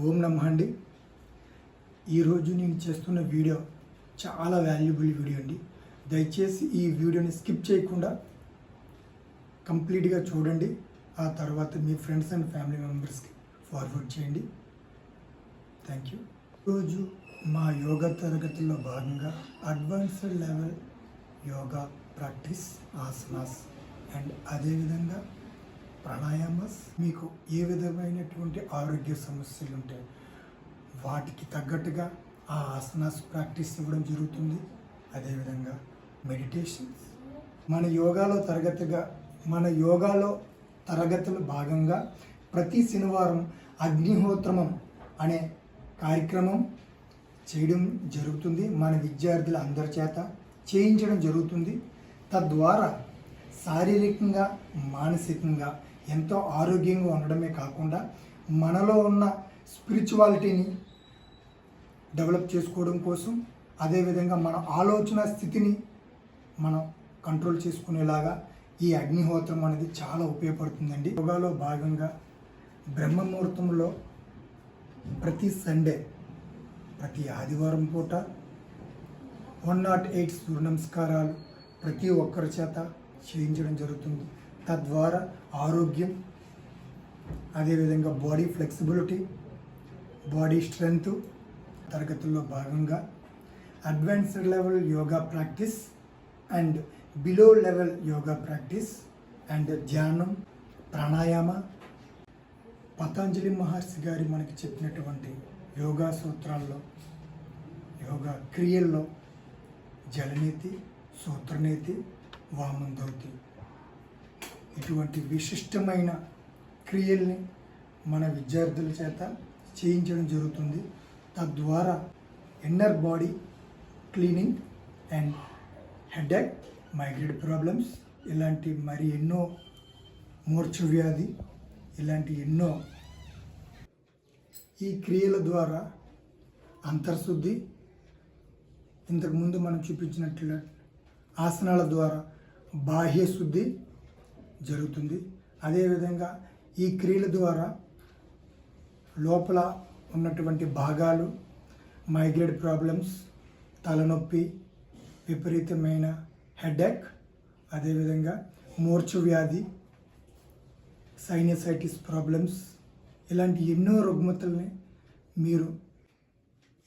ఓం నమః అండి. ఈరోజు నేను చేస్తున్న వీడియో చాలా వాల్యుబుల్ వీడియో అండి. దయచేసి ఈ వీడియోని స్కిప్ చేయకుండా కంప్లీట్గా చూడండి. ఆ తర్వాత మీ ఫ్రెండ్స్ అండ్ ఫ్యామిలీ మెంబర్స్కి ఫార్వర్డ్ చేయండి. Thank you. ఈరోజు మా యోగా తరగతుల్లో భాగంగా advanced level yoga practice, asanas and అదేవిధంగా ప్రాణాయామస్, మీకు ఏ విధమైనటువంటి ఆరోగ్య సమస్యలు ఉంటాయి వాటికి తగ్గట్టుగా ఆ ఆసనాస్ ప్రాక్టీస్ ఇవ్వడం జరుగుతుంది. అదేవిధంగా మెడిటేషన్స్ మన యోగాలో తరగతులు భాగంగా ప్రతి శనివారం అగ్నిహోత్రమం అనే కార్యక్రమం చేయడం జరుగుతుంది. మన విద్యార్థుల అందరి చేత చేయించడం జరుగుతుంది. తద్వారా శారీరకంగా మానసికంగా ఎంతో ఆరోగ్యంగా ఉండడమే కాకుండా మనలో ఉన్న స్పిరిచువాలిటీని డెవలప్ చేసుకోవడం కోసం, అదేవిధంగా మన ఆలోచన స్థితిని మనం కంట్రోల్ చేసుకునేలాగా ఈ అగ్నిహోత్రం అనేది చాలా ఉపయోగపడుతుందండి. యోగాలో భాగంగా బ్రహ్మముహూర్తంలో ప్రతి సండే, ప్రతి ఆదివారం పూట 108 సూర్య నమస్కారాలు ప్రతి ఒక్కరి చేత చేయించడం జరుగుతుంది. తద్వారా ఆరోగ్యం, అదేవిధంగా బాడీ ఫ్లెక్సిబిలిటీ, బాడీ స్ట్రెంగ్త్ తరగతుల్లో భాగంగా advanced level yoga practice and below level yoga practice and ధ్యానం, ప్రాణాయామ, పతంజలి మహర్షి గారి మనకి చెప్పినటువంటి యోగా సూత్రాల్లో, యోగా క్రియల్లో జలనీతి, సూత్రనీతి, వామందౌతి ఇటువంటి విశిష్టమైన క్రియల్ని మన విద్యార్థుల చేత చేయించడం జరుగుతుంది. తద్వారా inner body cleaning and headache, migraine problems, ఇలాంటి మరి ఎన్నో, మూర్ఛ వ్యాధి, ఇలాంటి ఎన్నో ఈ క్రియల ద్వారా అంతర్శుద్ధి, ఇంతకుముందు మనం చూపించినట్లు ఆసనాల ద్వారా బాహ్య శుద్ధి జరుగుతుంది. అదేవిధంగా ఈ క్రియల ద్వారా లోపల ఉన్నటువంటి భాగాలు, మైగ్రేన్ ప్రాబ్లమ్స్, తలనొప్పి, విపరీతమైన హెడేక్, అదేవిధంగా మూర్ఛ వ్యాధి, సైనసైటిస్ ప్రాబ్లమ్స్, ఇలాంటి ఎన్నో రుగ్మతల్ని మీరు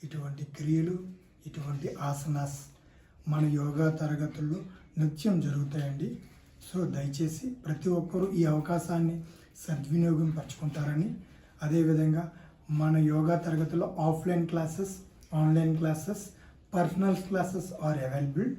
ఇటువంటి క్రియలు, ఇటువంటి ఆసనాస్ మన యోగా తరగతుల్లో నిత్యం జరుగుతాయండి. సో దయచేసి ప్రతి ఒక్కరూ ఈ అవకాశాన్ని సద్వినియోగం పరచుకుంటారని, అదేవిధంగా మన యోగా తరగతుల్లో offline classes, online classes, personal classes are available.